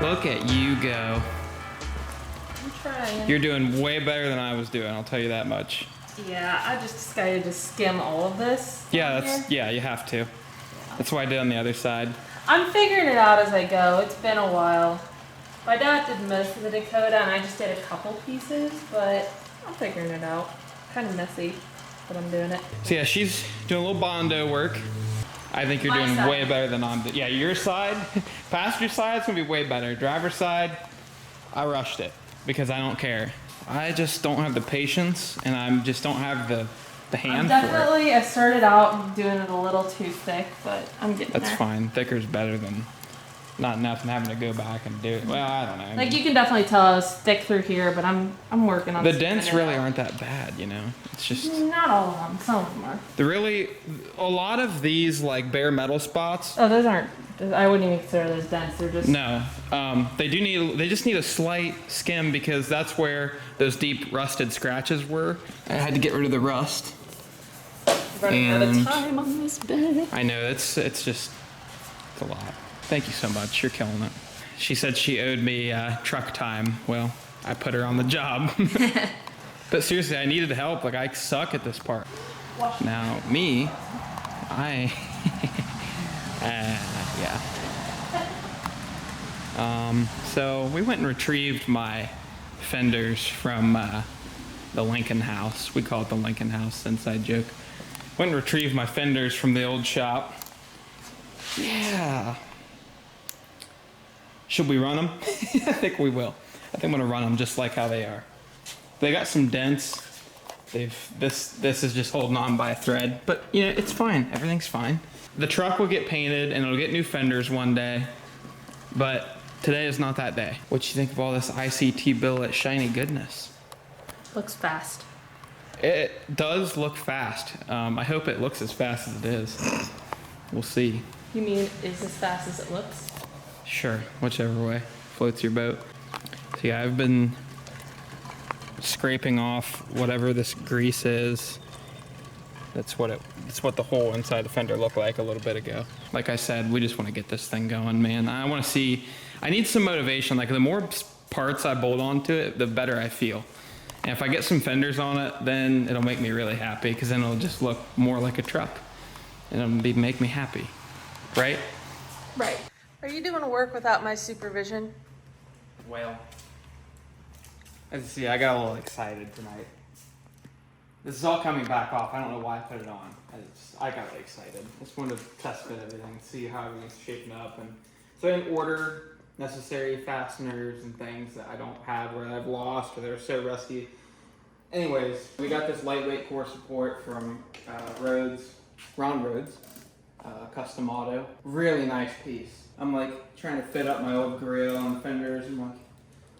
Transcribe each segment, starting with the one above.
Look at you go. I'm trying. You're doing way better than I was doing, I'll tell you that much. Yeah, I just decided to skim all of this. Yeah, you have to. Yeah. That's what I did on the other side. I'm figuring it out as I go. It's been a while. My dad did most of the Dakota and I just did a couple pieces, but I'm figuring it out. Kind of messy, but I'm doing it. So yeah, she's doing a little Bondo work. I think you're doing way better than I'm doing. Yeah, your side, passenger side's gonna be way better. Driver's side, I rushed it because I don't care. I just don't have the patience and I just don't have the hand Definitely, I started out doing it a little too thick, but I'm getting there. That's fine. Thicker's better than not enough and having to go back and do it. Well, I don't know. Like you can definitely tell it's thick through here, but I'm working on the dents really aren't that bad, you know. It's just not all of them. Some of them are. A lot of these like bare metal spots. Oh, those aren't. I wouldn't even consider those dents. They're just no. They just need a slight skim because that's where those deep rusted scratches were. I had to get rid of the rust. Running out of time on this bed. I know it's a lot. Thank you so much. You're killing it. She said she owed me truck time. Well, I put her on the job. But seriously, I needed help. Like, I suck at this part. Now, me, yeah. So we went and retrieved my fenders from the Lincoln House. We call it the Lincoln House, inside joke. Went and retrieved my fenders from the old shop. Yeah. Should we run them? I think we will. I think I'm gonna run them just like how they are. They got some dents. This is just holding on by a thread, but you know, it's fine. Everything's fine. The truck will get painted and it'll get new fenders one day, but today is not that day. What you think of all this ICT Billet shiny goodness? Looks fast. It does look fast. I hope it looks as fast as it is. We'll see. You mean is as fast as it looks? Sure, whichever way floats your boat. So yeah, I've been scraping off whatever this grease is. That's what the hole inside the fender looked like a little bit ago. Like I said, we just want to get this thing going, man. I need some motivation. Like the more parts I bolt onto it, the better I feel. And if I get some fenders on it, then it'll make me really happy because then it'll just look more like a truck. And it'll make me happy, right? Right. Are you doing work without my supervision? Well, as you see, I got a little excited tonight. This is all coming back off. I don't know why I put it on. I got really excited. Just wanted to test fit everything, see how everything's shaping up. And so I didn't order necessary fasteners and things that I don't have or I've lost or they're so rusty. Anyways, we got this lightweight core support from Ron Rhodes, Custom Auto. Really nice piece. I'm like trying to fit up my old grill and fenders. I'm like,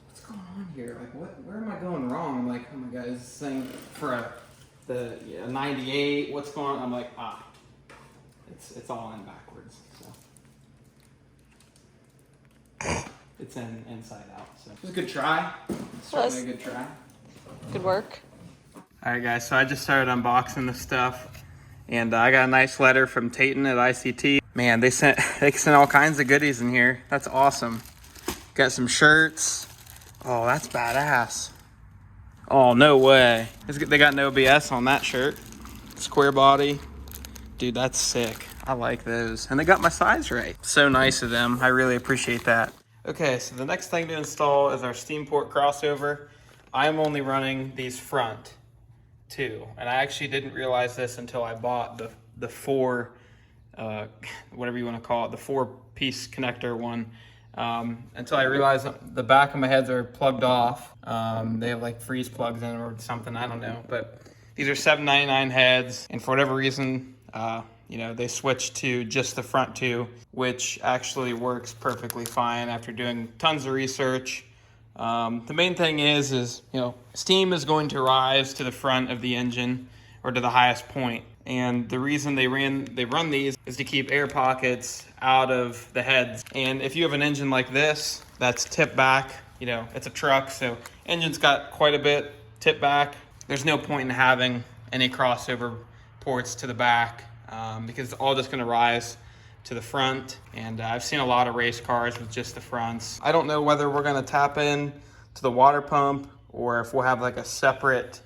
what's going on here? Like, where am I going wrong? I'm like, oh my god, is this thing for the 98? What's going on? I'm like, it's all in backwards. So it's inside out. So it was a good try. It's certainly a good try. Good work. All right, guys. So I just started unboxing this stuff, and I got a nice letter from Tayton at ICT. Man, they sent all kinds of goodies in here. That's awesome. Got some shirts. Oh, that's badass. Oh, no way. They got no OBS on that shirt. Square body. Dude, that's sick. I like those. And they got my size right. So nice of them. I really appreciate that. Okay, so the next thing to install is our Steamport crossover. I'm only running these front two. And I actually didn't realize this until I bought the four, whatever you want to call it, the 4-piece connector one. Until I realized the back of my heads are plugged off. They have like freeze plugs in or something, I don't know. But these are $7.99 heads, and for whatever reason, they switched to just the front two, which actually works perfectly fine after doing tons of research. The main thing is steam is going to rise to the front of the engine or to the highest point. And the reason they run these is to keep air pockets out of the heads. And if you have an engine like this that's tipped back, it's a truck, so engine's got quite a bit tipped back. There's no point in having any crossover ports to the back because it's all just going to rise to the front. And I've seen a lot of race cars with just the fronts. I don't know whether we're gonna tap in to the water pump or if we'll have like a separate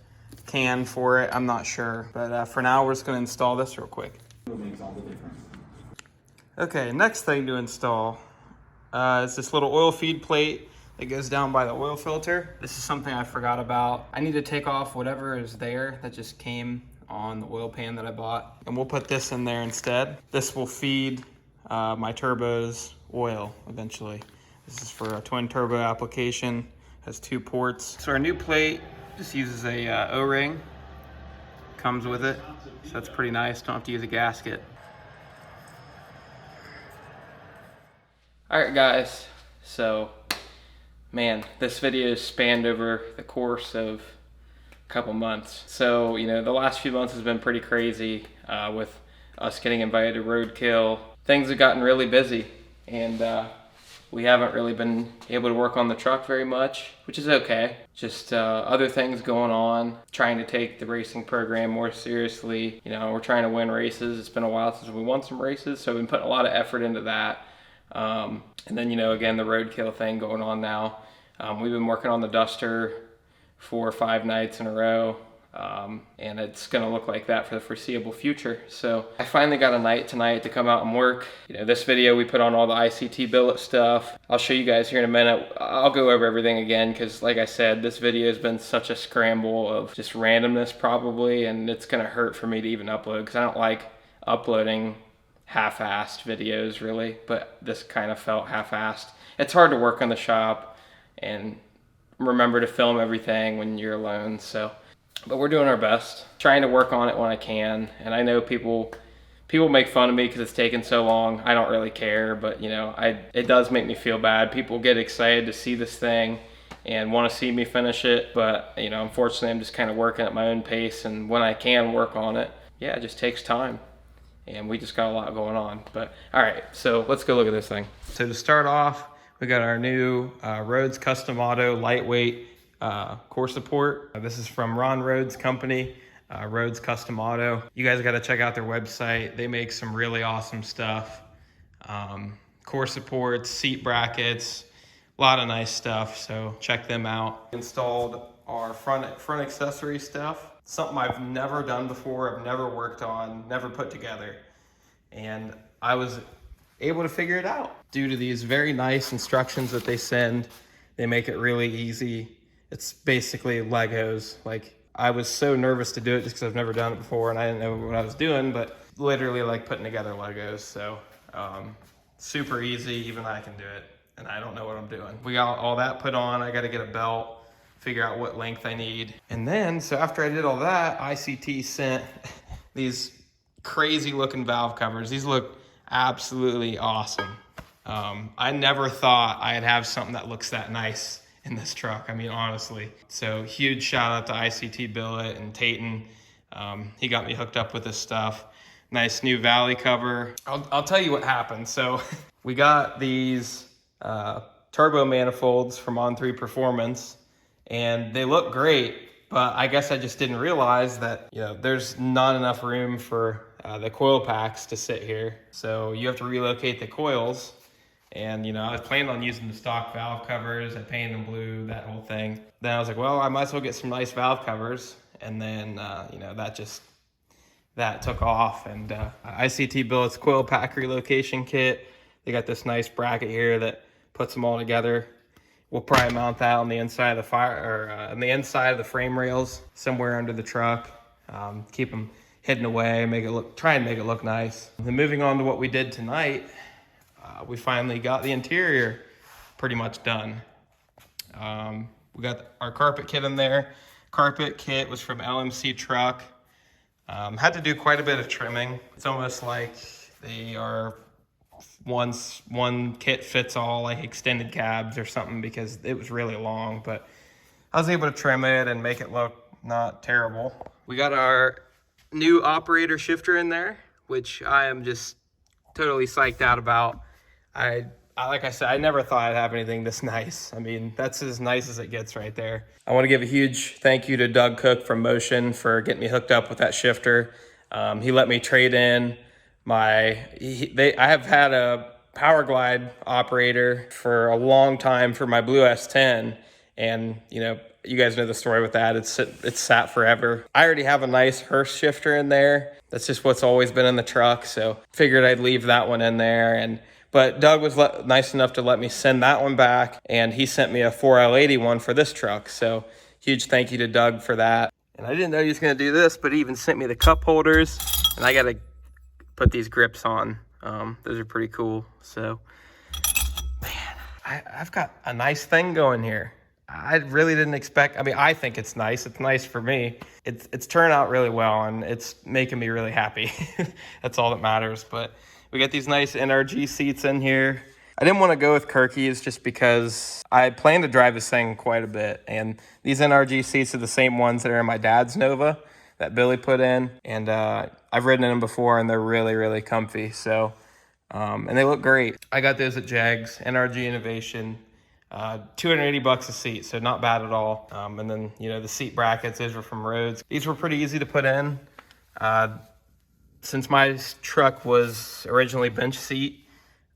can for it. I'm not sure, but for now we're just gonna install this real quick. It makes all the difference. Okay, next thing to install is this little oil feed plate that goes down by the oil filter. This is something I forgot about. I need to take off whatever is there that just came on the oil pan that I bought, and we'll put this in there instead. This will feed my turbos oil eventually. This is for a twin turbo application, has 2 ports. So our new plate just uses a O-ring, comes with it. So that's pretty nice, don't have to use a gasket. All right guys, so man, this video spanned over the course of a couple months. So, you know, the last few months has been pretty crazy with us getting invited to Roadkill. Things have gotten really busy, and we haven't really been able to work on the truck very much, which is okay. Just other things going on, trying to take the racing program more seriously. You know, we're trying to win races. It's been a while since we won some races, so we've been putting a lot of effort into that. And then, you know, again, the Roadkill thing going on now. We've been working on the Duster 4 or 5 nights in a row, and it's gonna look like that for the foreseeable future. So I finally got a night tonight to come out and work. You know, this video we put on all the ICT Billet stuff. I'll show you guys here in a minute. I'll go over everything again, because like I said, this video has been such a scramble of just randomness probably, and it's gonna hurt for me to even upload, because I don't like uploading half-assed videos really, but this kind of felt half-assed. It's hard to work in the shop and remember to film everything when you're alone, so, but we're doing our best, trying to work on it when I can. And I know people make fun of me because it's taken so long. I don't really care, but you know, it does make me feel bad. People get excited to see this thing and want to see me finish it, but you know, unfortunately I'm just kind of working at my own pace, and when I can work on it, yeah, it just takes time. And we just got a lot going on. But all right, so let's go look at this thing. So to start off, we got our new Rhodes Custom Auto lightweight core support. This is from Ron Rhodes' company, Rhodes Custom Auto. You guys got to check out their website. They make some really awesome stuff. Core supports, seat brackets, a lot of nice stuff. So check them out. Installed our front accessory stuff. Something I've never done before, I've never worked on, never put together. And I was able to figure it out. Due to these very nice instructions that they send, they make it really easy. It's basically Legos. Like, I was so nervous to do it just because I've never done it before and I didn't know what I was doing, but literally like putting together Legos. So super easy, even I can do it. And I don't know what I'm doing. We got all that put on, I gotta get a belt, figure out what length I need. And then, so after I did all that, ICT sent these crazy looking valve covers. These look absolutely awesome. I never thought I'd have something that looks that nice in this truck. I mean, honestly. So huge shout out to ICT Billet and Tayton. He got me hooked up with this stuff. Nice new valley cover. I'll tell you what happened. So we got these turbo manifolds from On3 Performance, and they look great, but I guess I just didn't realize that, you know, there's not enough room for the coil packs to sit here. So you have to relocate the coils. And, you know, I was planning on using the stock valve covers. I painted them blue, that whole thing. Then I was like, well, I might as well get some nice valve covers. And then, you know, that took off. And ICT Billet's coil pack relocation kit. They got this nice bracket here that puts them all together. We'll probably mount that on the inside of the on the inside of the frame rails, somewhere under the truck. Keep them hidden away, try and make it look nice. And then moving on to what we did tonight, we finally got the interior pretty much done. We got our carpet kit in there. Carpet kit was from LMC Truck. Had to do quite a bit of trimming. It's almost like they are one kit fits all, like extended cabs or something, because it was really long, but I was able to trim it and make it look not terrible. We got our new operator shifter in there, which I am just totally psyched out about. I like I said, I never thought I'd have anything this nice. I mean, that's as nice as it gets right there. I want to give a huge thank you to Doug Cook from Motion for getting me hooked up with that shifter. He let me trade in I have had a power glide operator for a long time for my Blue S10, and you guys know the story with that. It's sat forever. I already have a nice Hurst shifter in there. That's just what's always been in the truck, so figured I'd leave that one in there. But Doug was nice enough to let me send that one back, and he sent me a 4L80 one for this truck. So huge thank you to Doug for that. And I didn't know he was gonna do this, but he even sent me the cup holders, and I gotta put these grips on. Those are pretty cool. So, man, I've got a nice thing going here. I really didn't expect, I think it's nice. It's nice for me. It's turned out really well, and it's making me really happy. That's all that matters. But we got these nice NRG seats in here. I didn't want to go with Kirkey's just because I plan to drive this thing quite a bit. And these NRG seats are the same ones that are in my dad's Nova that Billy put in. And I've ridden in them before, and they're really, really comfy. So, and they look great. I got those at Jags, NRG Innovation. $280 a seat, so not bad at all. And then, the seat brackets, those were from Rhodes. These were pretty easy to put in. Since my truck was originally bench seat,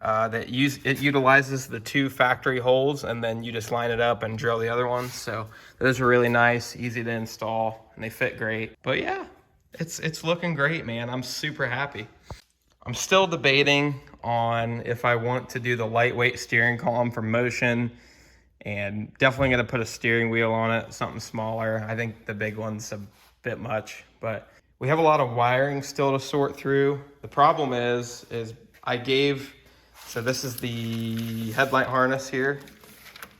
it utilizes the 2 factory holes, and then you just line it up and drill the other ones. So those are really nice, easy to install, and they fit great. But yeah, it's looking great, man. I'm super happy. I'm still debating on if I want to do the lightweight steering column for motion, and definitely going to put a steering wheel on it, something smaller. I think the big one's a bit much, but we have a lot of wiring still to sort through. The problem is so this is the headlight harness here.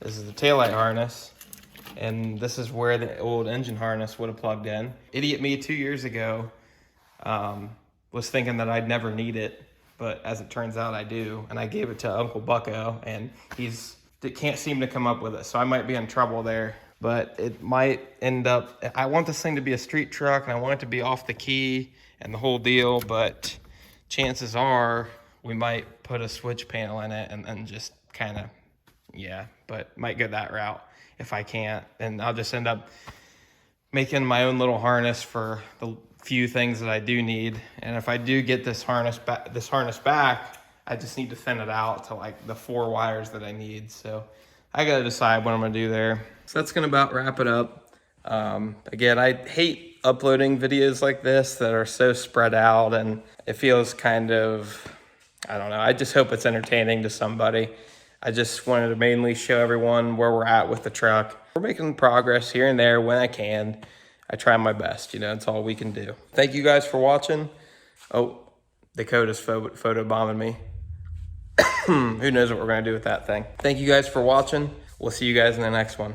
This is the taillight harness, and this is where the old engine harness would have plugged in. Idiot me 2 years ago was thinking that I'd never need it, but as it turns out I do, and I gave it to Uncle Bucko, and it can't seem to come up with it, so I might be in trouble there. But it might end up, I want this thing to be a street truck, and I want it to be off the key and the whole deal, but chances are we might put a switch panel in it and just kind of, but might go that route if I can't. And I'll just end up making my own little harness for the few things that I do need. And if I do get this harness back, I just need to thin it out to like the 4 wires that I need. So I got to decide what I'm going to do there. So that's going to about wrap it up. Again, I hate uploading videos like this that are so spread out, and it feels kind of, I don't know. I just hope it's entertaining to somebody. I just wanted to mainly show everyone where we're at with the truck. We're making progress here and there when I can. I try my best, it's all we can do. Thank you guys for watching. Oh, Dakota's photobombing me. Who knows what we're going to do with that thing. Thank you guys for watching. We'll see you guys in the next one.